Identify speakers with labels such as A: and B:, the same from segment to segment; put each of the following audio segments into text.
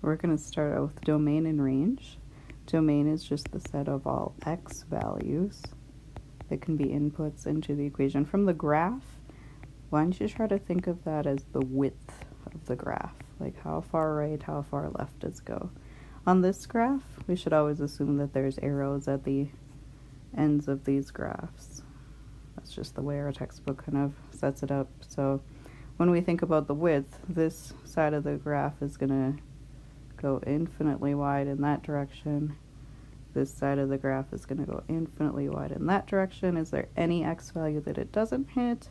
A: We're going to start out with domain and range. Domain is just the set of all x values that can be inputs into the equation. From the graph, why don't you try to think of that as the width of the graph, like how far right, how far left does it go. On this graph, we should always assume that there's arrows at the ends of these graphs. That's just the way our textbook kind of sets it up. So when we think about the width, this side of the graph is going to go infinitely wide in that direction. This side of the graph is going to go infinitely wide in that direction. Is there any x value that it doesn't hit?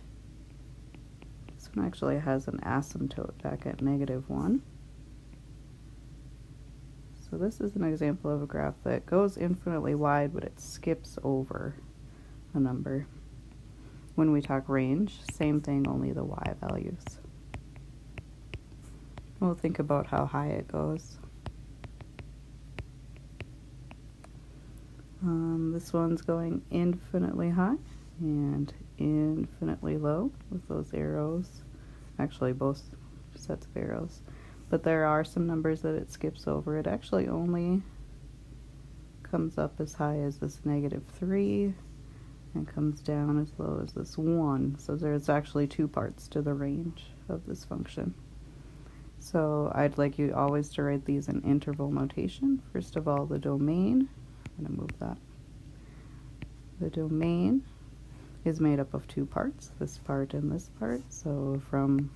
A: This one actually has an asymptote back at -1. So this is an example of a graph that goes infinitely wide, but it skips over a number. When we talk range, same thing, only the y values. We'll think about how high it goes. This one's going infinitely high and infinitely low with those arrows. Actually, both sets of arrows. But there are some numbers that it skips over. It actually only comes up as high as this -3 and comes down as low as this 1. So there's actually two parts to the range of this function. So I'd like you always to write these in interval notation. First of all, the domain. I'm going to move that. The domain is made up of two parts, this part and this part. So from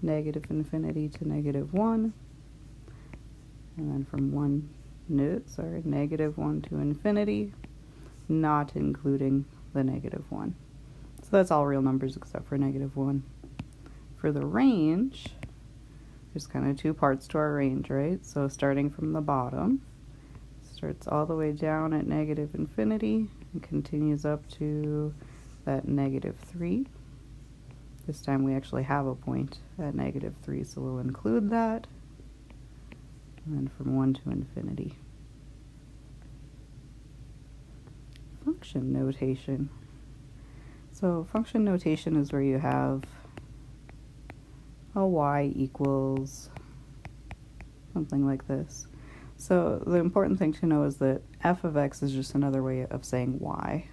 A: -infinity to -1, and then from -1 to infinity, not including the -1. So that's all real numbers except for -1. For the range, there's kind of two parts to our range, right? So starting from the bottom, starts all the way down at -infinity and continues up to that -3. This time we actually have a point at -3, so we'll include that. And then from 1 to infinity. Function notation. So function notation is where you have a y equals something like this. So the important thing to know is that f of x is just another way of saying y.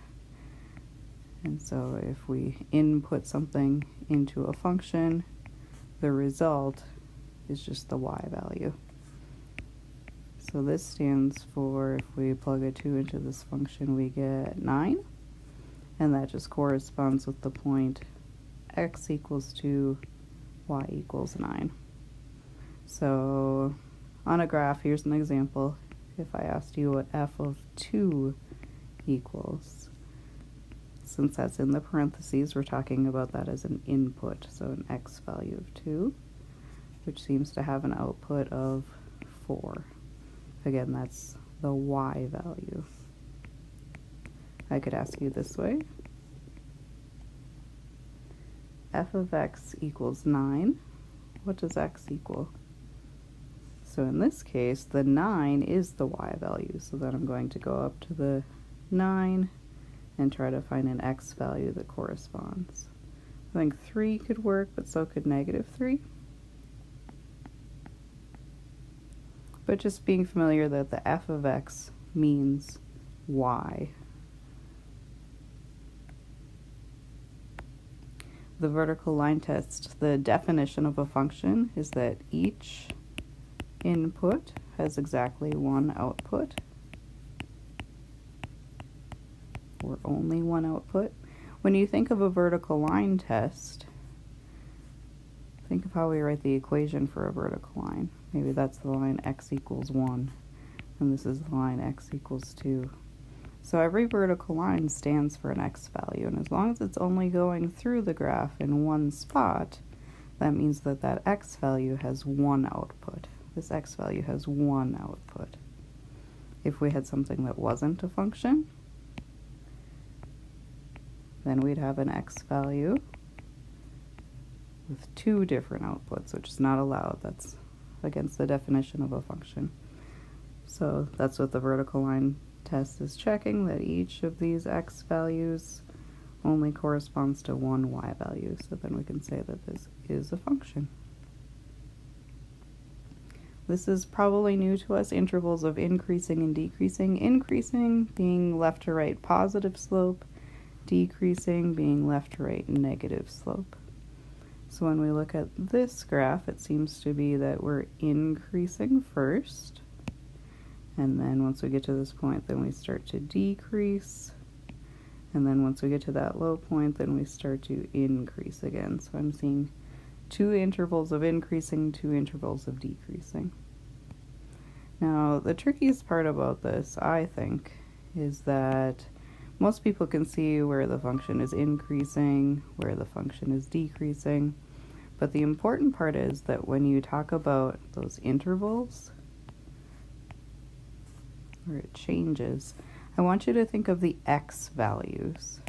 A: And so if we input something into a function, the result is just the y value. So this stands for, if we plug a 2 into this function, we get 9. And that just corresponds with the point x equals 2, y equals 9. So on a graph, here's an example. If I asked you what f of 2 equals, since that's in the parentheses, we're talking about that as an input, so an x value of 2, which seems to have an output of 4. Again, that's the y value. I could ask you this way. F of x equals 9. What does x equal? So in this case, the 9 is the y value, so then I'm going to go up to the 9 and try to find an x value that corresponds. I think 3 could work, but so could -3. But just being familiar that the f of x means y. The vertical line test, the definition of a function is that each input has exactly one output, or only one output. When you think of a vertical line test, think of how we write the equation for a vertical line. Maybe that's the line x equals 1, and this is the line x equals 2. So every vertical line stands for an x value, and as long as it's only going through the graph in one spot, that means that that x value has one output. This x value has one output. If we had something that wasn't a function, then we'd have an x value with two different outputs, which is not allowed. That's against the definition of a function. So that's what the vertical line test is checking, that each of these x values only corresponds to one y value. So then we can say that this is a function. This is probably new to us, intervals of increasing and decreasing. Increasing being left to right positive slope, decreasing being left to right negative slope. So when we look at this graph, it seems to be that we're increasing first, and then once we get to this point, then we start to decrease, and then once we get to that low point, then we start to increase again. So I'm seeing 2 intervals of increasing, 2 intervals of decreasing. Now, the trickiest part about this, I think, is that most people can see where the function is increasing, where the function is decreasing, but the important part is that when you talk about those intervals, where it changes, I want you to think of the x values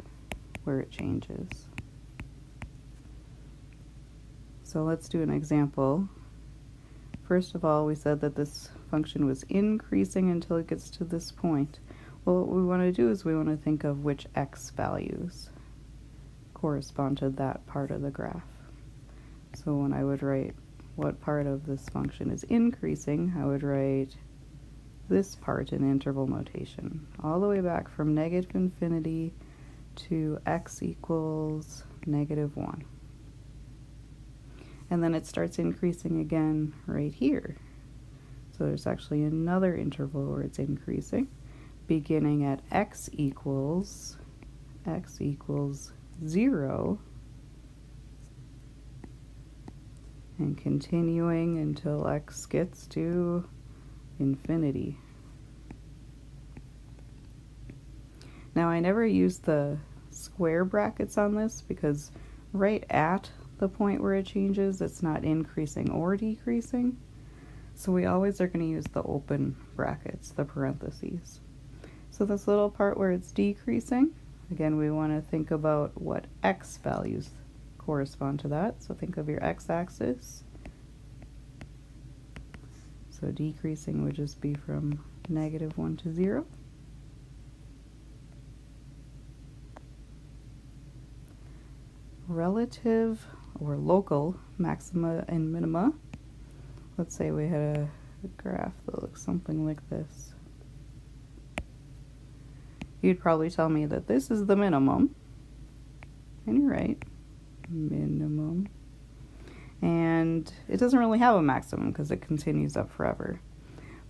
A: where it changes. So let's do an example. First of all, we said that this function was increasing until it gets to this point. Well, what we want to do is we want to think of which x values correspond to that part of the graph. So when I would write what part of this function is increasing, I would write this part in interval notation, all the way back from negative infinity to x equals -1. And then it starts increasing again right here. So there's actually another interval where it's increasing, beginning at x equals 0, and continuing until x gets to infinity. Now I never use the square brackets on this because right at the point where it changes, it's not increasing or decreasing. So we always are going to use the open brackets, the parentheses. So this little part where it's decreasing, again, we want to think about what x values correspond to that. So think of your x-axis. So decreasing would just be from -1 to 0. Relative or local maxima and minima. Let's say we had a graph that looks something like this. You'd probably tell me that this is the minimum, and you're right, minimum. And it doesn't really have a maximum because it continues up forever.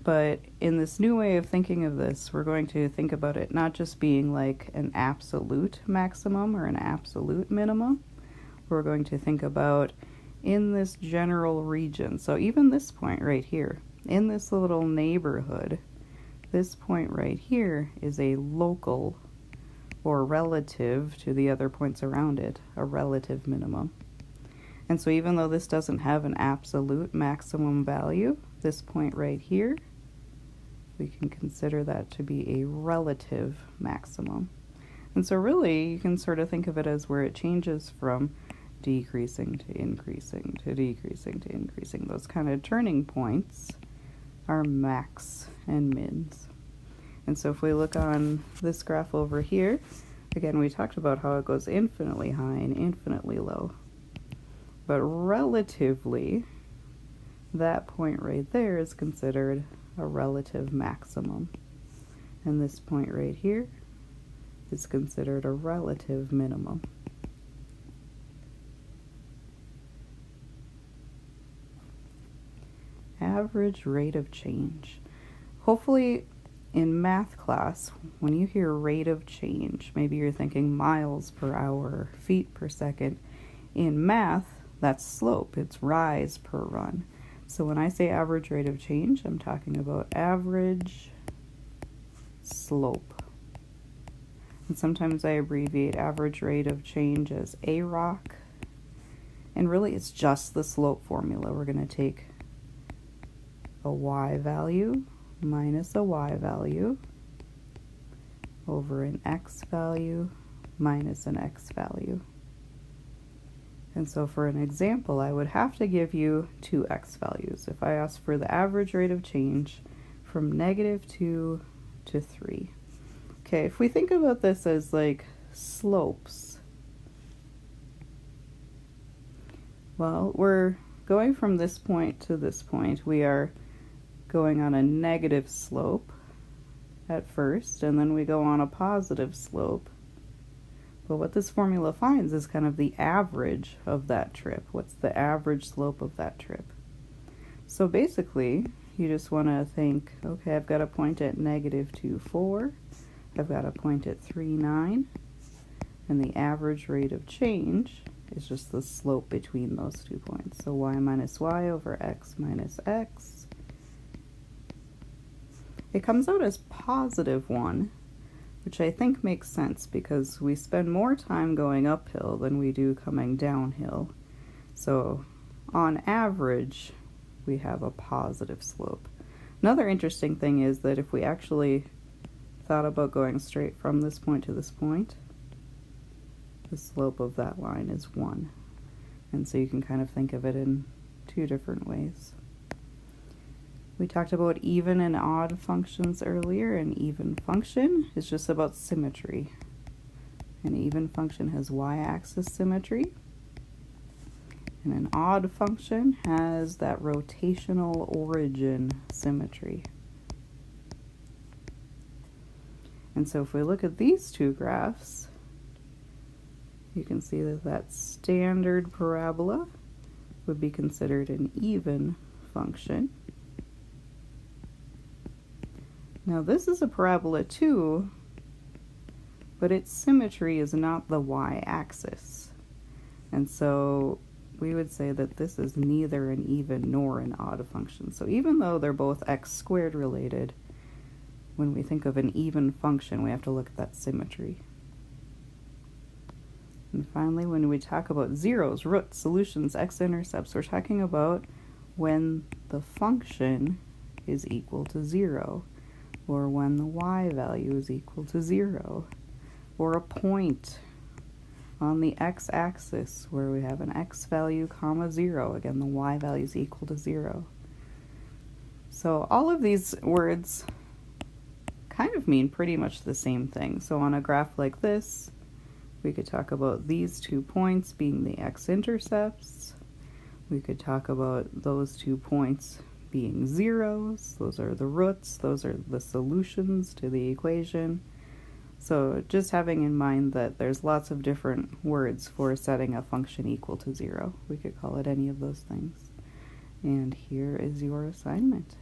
A: But in this new way of thinking of this, we're going to think about it not just being like an absolute maximum or an absolute minimum. We're going to think about in this general region. So even this point right here, in this little neighborhood, this point right here is a local or relative to the other points around it, a relative minimum. And so even though this doesn't have an absolute maximum value, this point right here, we can consider that to be a relative maximum. And so really, you can sort of think of it as where it changes from decreasing to increasing to decreasing to increasing. Those kind of turning points are max and mins. And so if we look on this graph over here, again, we talked about how it goes infinitely high and infinitely low. But relatively, that point right there is considered a relative maximum. And this point right here is considered a relative minimum. Average rate of change. Hopefully in math class, when you hear rate of change, maybe you're thinking miles per hour, feet per second. In math, that's slope, it's rise per run. So when I say average rate of change, I'm talking about average slope. And sometimes I abbreviate average rate of change as AROC. And really it's just the slope formula. We're going to take a y value minus a y value over an x value minus an x value. And so for an example, I would have to give you 2 x values. If I ask for the average rate of change from -2 to 3. Okay, if we think about this as like slopes, well, we're going from this point to this point. We are going on a negative slope at first, and then we go on a positive slope. But what this formula finds is kind of the average of that trip. What's the average slope of that trip? So basically, you just want to think, okay, I've got a point at -2, 4. I've got a point at 3, 9. And the average rate of change is just the slope between those 2 points. So y minus y over x minus x. It comes out as +1, which I think makes sense because we spend more time going uphill than we do coming downhill. So on average, we have a positive slope. Another interesting thing is that if we actually thought about going straight from this point to this point, the slope of that line is 1. And so you can kind of think of it in 2 different ways. We talked about even and odd functions earlier. An even function is just about symmetry. An even function has y-axis symmetry. And an odd function has that rotational origin symmetry. And so if we look at these 2 graphs, you can see that that standard parabola would be considered an even function. Now this is a parabola too, but its symmetry is not the y-axis. And so we would say that this is neither an even nor an odd function. So even though they're both x squared related, when we think of an even function, we have to look at that symmetry. And finally, when we talk about zeros, roots, solutions, x-intercepts, we're talking about when the function is equal to 0, or when the y value is equal to 0, or a point on the x-axis where we have an x value comma 0. Again, the y value is equal to 0. So all of these words kind of mean pretty much the same thing. So on a graph like this, we could talk about these 2 points being the x-intercepts. We could talk about those 2 points being zeros. Those are the roots. Those are the solutions to the equation. So just having in mind that there's lots of different words for setting a function equal to 0. We could call it any of those things. And here is your assignment.